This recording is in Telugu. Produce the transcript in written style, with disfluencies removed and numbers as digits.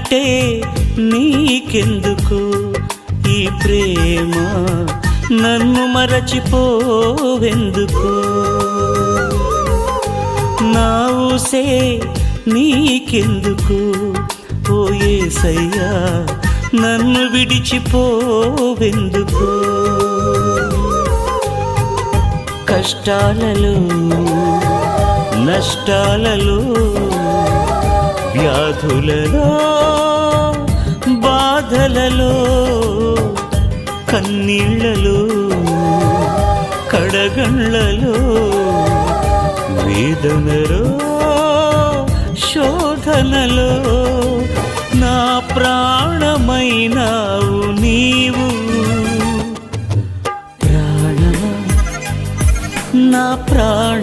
నేనంటే నీకెందుకు ఈ ప్రేమ, నన్ను మరచిపోవెందుకు? నా ఊసే నీకెందుకు ఓ యేసయ్యా, నన్ను విడిచిపోవెందుకు? కష్టాలలో నష్టాలలో వ్యాధులలో బాధలలో కన్నీళ్లలో కడగండ్లలో వేదనలో శోధనలో నా ప్రాణమైనావు నీవు. ప్రాణమా నా ప్రాణ